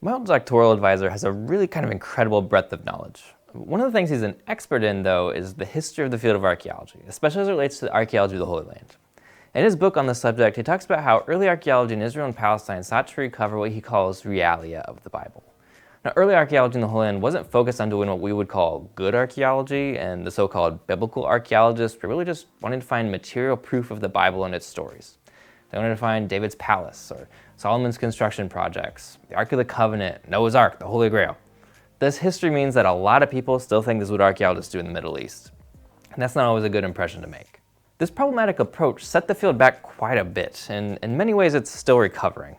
My old doctoral advisor has a really kind of incredible breadth of knowledge. One of the things he's an expert in, though, is the history of the field of archaeology, especially as it relates to the archaeology of the Holy Land. In his book on the subject, he talks about how early archaeology in Israel and Palestine sought to recover what he calls Realia of the Bible. Now, early archaeology in the Holy Land wasn't focused on doing what we would call good archaeology, and the so-called biblical archaeologists were really just wanting to find material proof of the Bible and its stories. They wanted to find David's palace, or Solomon's construction projects, the Ark of the Covenant, Noah's Ark, the Holy Grail. This history means that a lot of people still think this is what archaeologists do in the Middle East. And that's not always a good impression to make. This problematic approach set the field back quite a bit, and in many ways it's still recovering.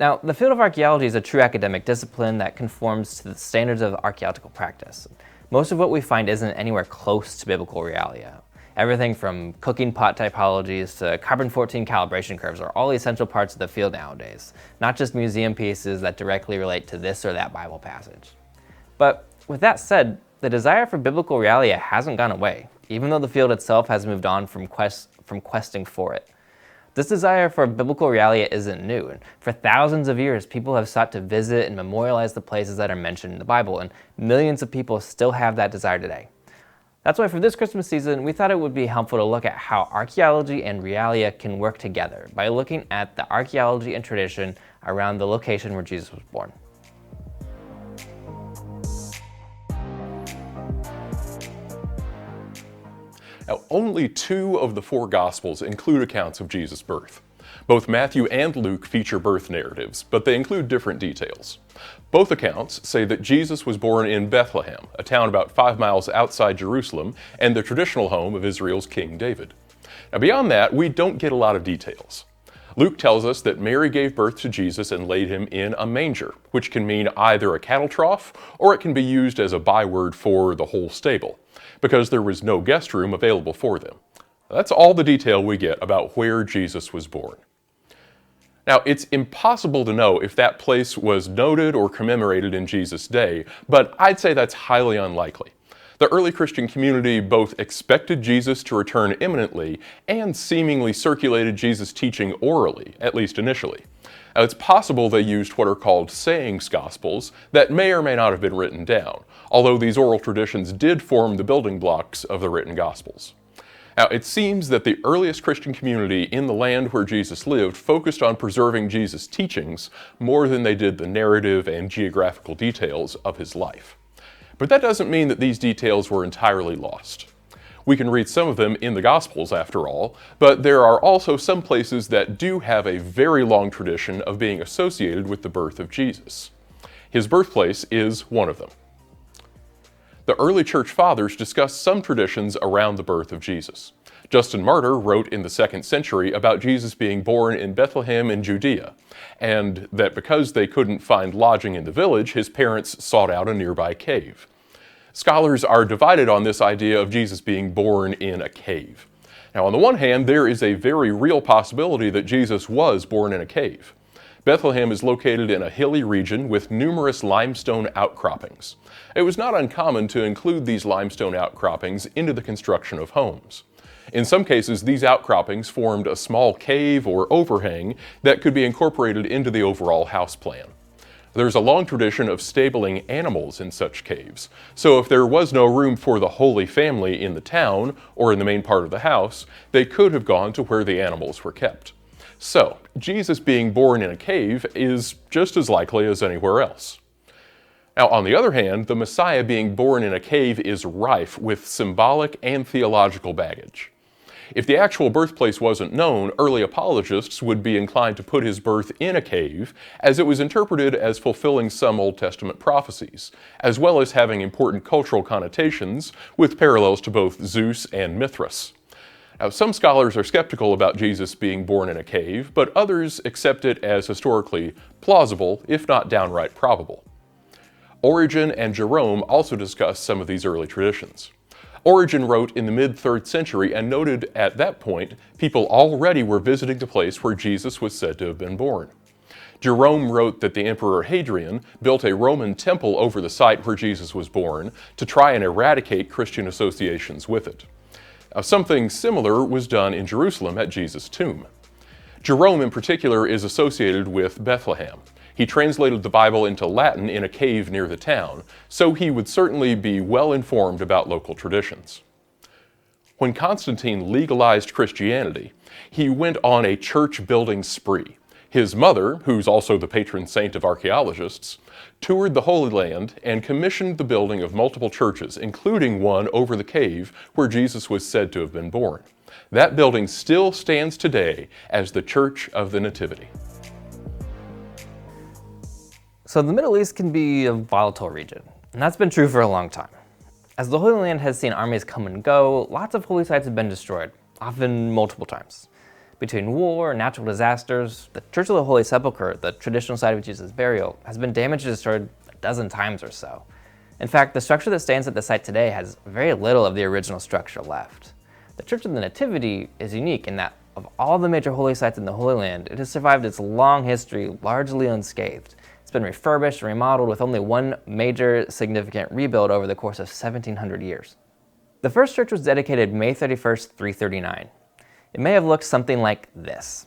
Now, the field of archaeology is a true academic discipline that conforms to the standards of archaeological practice. Most of what we find isn't anywhere close to biblical realia. Everything from cooking pot typologies to carbon-14 calibration curves are all essential parts of the field nowadays, not just museum pieces that directly relate to this or that Bible passage. But with that said, the desire for biblical realia hasn't gone away, even though the field itself has moved on from questing for it. This desire for biblical realia isn't new, and for thousands of years people have sought to visit and memorialize the places that are mentioned in the Bible, and millions of people still have that desire today. That's why for this Christmas season, we thought it would be helpful to look at how archaeology and realia can work together by looking at the archaeology and tradition around the location where Jesus was born. Now, only 2 of the 4 Gospels include accounts of Jesus' birth. Both Matthew and Luke feature birth narratives, but they include different details. Both accounts say that Jesus was born in Bethlehem, a town about 5 miles outside Jerusalem and the traditional home of Israel's King David. Now, beyond that, we don't get a lot of details. Luke tells us that Mary gave birth to Jesus and laid him in a manger, which can mean either a cattle trough or it can be used as a byword for the whole stable, because there was no guest room available for them. That's all the detail we get about where Jesus was born. Now, it's impossible to know if that place was noted or commemorated in Jesus' day, but I'd say that's highly unlikely. The early Christian community both expected Jesus to return imminently and seemingly circulated Jesus' teaching orally, at least initially. Now, it's possible they used what are called sayings gospels that may or may not have been written down, although these oral traditions did form the building blocks of the written gospels. Now, it seems that the earliest Christian community in the land where Jesus lived focused on preserving Jesus' teachings more than they did the narrative and geographical details of his life. But that doesn't mean that these details were entirely lost. We can read some of them in the Gospels, after all, but there are also some places that do have a very long tradition of being associated with the birth of Jesus. His birthplace is one of them. The early church fathers discussed some traditions around the birth of Jesus. Justin Martyr wrote in the 2nd century about Jesus being born in Bethlehem in Judea, and that because they couldn't find lodging in the village, his parents sought out a nearby cave. Scholars are divided on this idea of Jesus being born in a cave. Now, on the one hand, there is a very real possibility that Jesus was born in a cave. Bethlehem is located in a hilly region with numerous limestone outcroppings. It was not uncommon to include these limestone outcroppings into the construction of homes. In some cases, these outcroppings formed a small cave or overhang that could be incorporated into the overall house plan. There's a long tradition of stabling animals in such caves, so if there was no room for the Holy Family in the town or in the main part of the house, they could have gone to where the animals were kept. So, Jesus being born in a cave is just as likely as anywhere else. Now, on the other hand, the Messiah being born in a cave is rife with symbolic and theological baggage. If the actual birthplace wasn't known, early apologists would be inclined to put his birth in a cave, as it was interpreted as fulfilling some Old Testament prophecies, as well as having important cultural connotations with parallels to both Zeus and Mithras. Now, some scholars are skeptical about Jesus being born in a cave, but others accept it as historically plausible, if not downright probable. Origen and Jerome also discuss some of these early traditions. Origen wrote in the mid-3rd century and noted at that point people already were visiting the place where Jesus was said to have been born. Jerome wrote that the Emperor Hadrian built a Roman temple over the site where Jesus was born to try and eradicate Christian associations with it. Now, something similar was done in Jerusalem at Jesus' tomb. Jerome in particular is associated with Bethlehem. He translated the Bible into Latin in a cave near the town, so he would certainly be well informed about local traditions. When Constantine legalized Christianity, he went on a church-building spree. His mother, who's also the patron saint of archaeologists, toured the Holy Land and commissioned the building of multiple churches, including one over the cave where Jesus was said to have been born. That building still stands today as the Church of the Nativity. So the Middle East can be a volatile region, and that's been true for a long time. As the Holy Land has seen armies come and go, lots of holy sites have been destroyed, often multiple times. Between war and natural disasters, the Church of the Holy Sepulchre, the traditional site of Jesus' burial, has been damaged and destroyed a dozen times or so. In fact, the structure that stands at the site today has very little of the original structure left. The Church of the Nativity is unique in that of all the major holy sites in the Holy Land, it has survived its long history largely unscathed. It's been refurbished and remodeled with only one major significant rebuild over the course of 1,700 years. The first church was dedicated May 31st, 339. It may have looked something like this.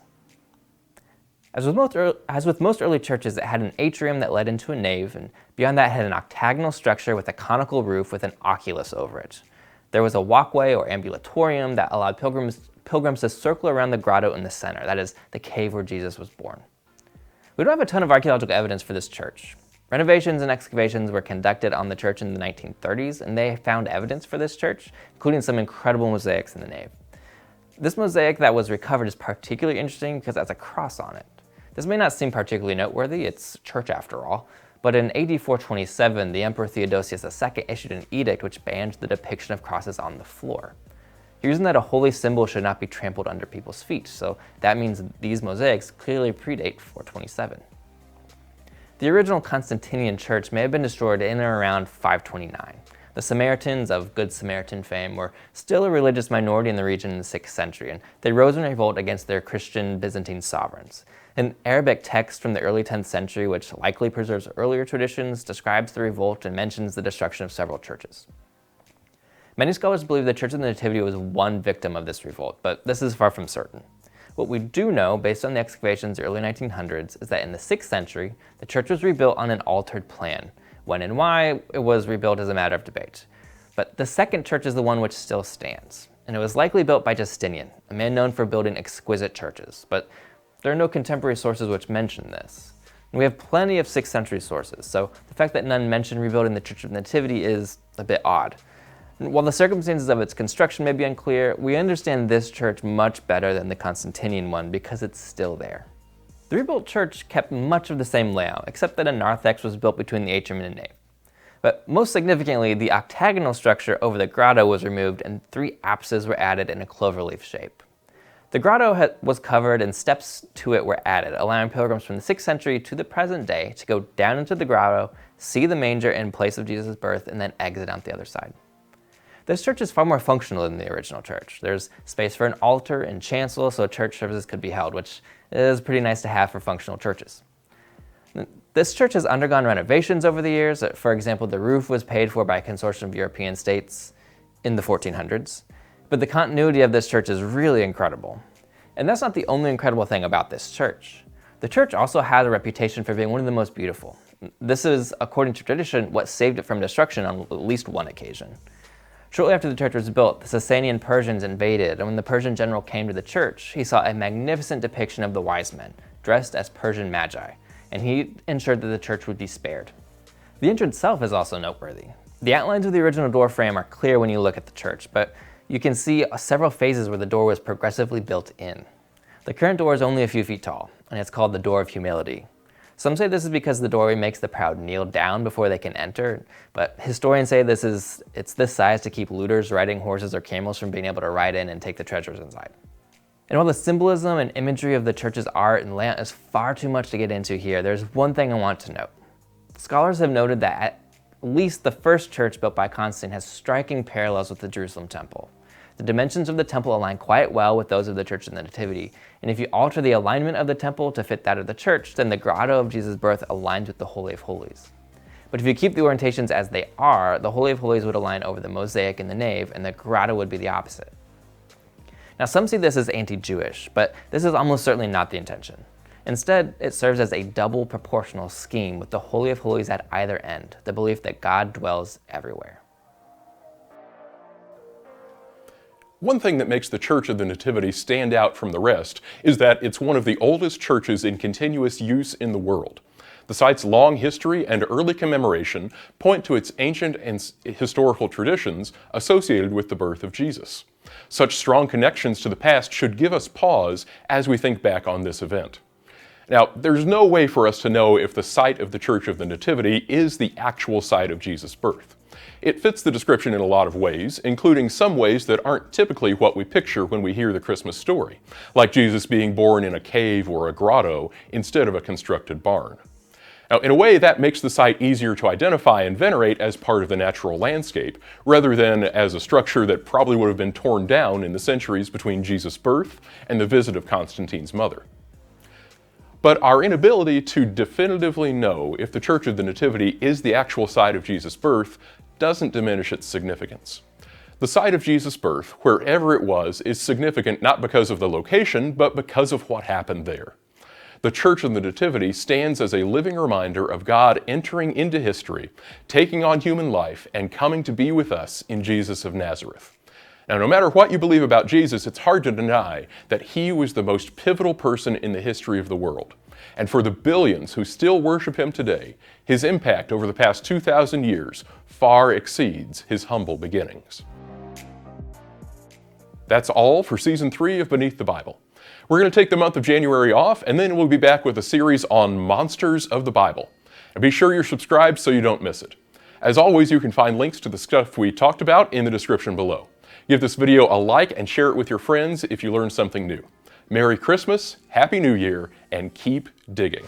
As with most early churches, it had an atrium that led into a nave, and beyond that had an octagonal structure with a conical roof with an oculus over it. There was a walkway or ambulatorium that allowed pilgrims to circle around the grotto in the center, that is, the cave where Jesus was born. We don't have a ton of archaeological evidence for this church. Renovations and excavations were conducted on the church in the 1930s, and they found evidence for this church, including some incredible mosaics in the nave. This mosaic that was recovered is particularly interesting because it has a cross on it. This may not seem particularly noteworthy, it's a church after all, but in AD 427, the Emperor Theodosius II issued an edict which banned the depiction of crosses on the floor. He reasoned that a holy symbol should not be trampled under people's feet, so that means these mosaics clearly predate 427. The original Constantinian church may have been destroyed in or around 529. The Samaritans of Good Samaritan fame were still a religious minority in the region in the 6th century, and they rose in revolt against their Christian Byzantine sovereigns. An Arabic text from the early 10th century, which likely preserves earlier traditions, describes the revolt and mentions the destruction of several churches. Many scholars believe the Church of the Nativity was one victim of this revolt, but this is far from certain. What we do know, based on the excavations of the early 1900s, is that in the 6th century, the church was rebuilt on an altered plan. When and why it was rebuilt is a matter of debate. But the second church is the one which still stands, and it was likely built by Justinian, a man known for building exquisite churches, but there are no contemporary sources which mention this. And we have plenty of 6th century sources, so the fact that none mention rebuilding the Church of the Nativity is a bit odd. And while the circumstances of its construction may be unclear, we understand this church much better than the Constantinian one because it's still there. The rebuilt church kept much of the same layout, except that a narthex was built between the atrium and the nave. But most significantly, the octagonal structure over the grotto was removed and 3 apses were added in a cloverleaf shape. The grotto was covered and steps to it were added, allowing pilgrims from the 6th century to the present day to go down into the grotto, see the manger in place of Jesus' birth, and then exit out the other side. This church is far more functional than the original church. There's space for an altar and chancel so church services could be held, which is pretty nice to have for functional churches. This church has undergone renovations over the years. For example, the roof was paid for by a consortium of European states in the 1400s. But the continuity of this church is really incredible. And that's not the only incredible thing about this church. The church also has a reputation for being one of the most beautiful. This is, according to tradition, what saved it from destruction on at least one occasion. Shortly after the church was built, the Sasanian Persians invaded, and when the Persian general came to the church, he saw a magnificent depiction of the wise men, dressed as Persian magi, and he ensured that the church would be spared. The entrance itself is also noteworthy. The outlines of the original door frame are clear when you look at the church, but you can see several phases where the door was progressively built in. The current door is only a few feet tall, and it's called the Door of Humility. Some say this is because the doorway makes the proud kneel down before they can enter, but historians say it's this size to keep looters riding horses or camels from being able to ride in and take the treasures inside. And while the symbolism and imagery of the church's art and layout is far too much to get into here, there's one thing I want to note. Scholars have noted that at least the first church built by Constantine has striking parallels with the Jerusalem temple. The dimensions of the temple align quite well with those of the Church of the Nativity, and if you alter the alignment of the temple to fit that of the church, then the grotto of Jesus' birth aligns with the Holy of Holies. But if you keep the orientations as they are, the Holy of Holies would align over the mosaic in the nave, and the grotto would be the opposite. Now some see this as anti-Jewish, but this is almost certainly not the intention. Instead, it serves as a double proportional scheme with the Holy of Holies at either end, the belief that God dwells everywhere. One thing that makes the Church of the Nativity stand out from the rest is that it's one of the oldest churches in continuous use in the world. The site's long history and early commemoration point to its ancient and historical traditions associated with the birth of Jesus. Such strong connections to the past should give us pause as we think back on this event. Now, there's no way for us to know if the site of the Church of the Nativity is the actual site of Jesus' birth. It fits the description in a lot of ways, including some ways that aren't typically what we picture when we hear the Christmas story, like Jesus being born in a cave or a grotto instead of a constructed barn. Now, in a way, that makes the site easier to identify and venerate as part of the natural landscape, rather than as a structure that probably would have been torn down in the centuries between Jesus' birth and the visit of Constantine's mother. But our inability to definitively know if the Church of the Nativity is the actual site of Jesus' birth doesn't diminish its significance. The site of Jesus' birth, wherever it was, is significant not because of the location, but because of what happened there. The Church of the Nativity stands as a living reminder of God entering into history, taking on human life, and coming to be with us in Jesus of Nazareth. Now, no matter what you believe about Jesus, it's hard to deny that he was the most pivotal person in the history of the world. And for the billions who still worship him today, his impact over the past 2,000 years far exceeds his humble beginnings. That's all for Season 3 of Beneath the Bible. We're going to take the month of January off, and then we'll be back with a series on monsters of the Bible. And be sure you're subscribed so you don't miss it. As always, you can find links to the stuff we talked about in the description below. Give this video a like and share it with your friends if you learned something new. Merry Christmas, Happy New Year, and keep digging.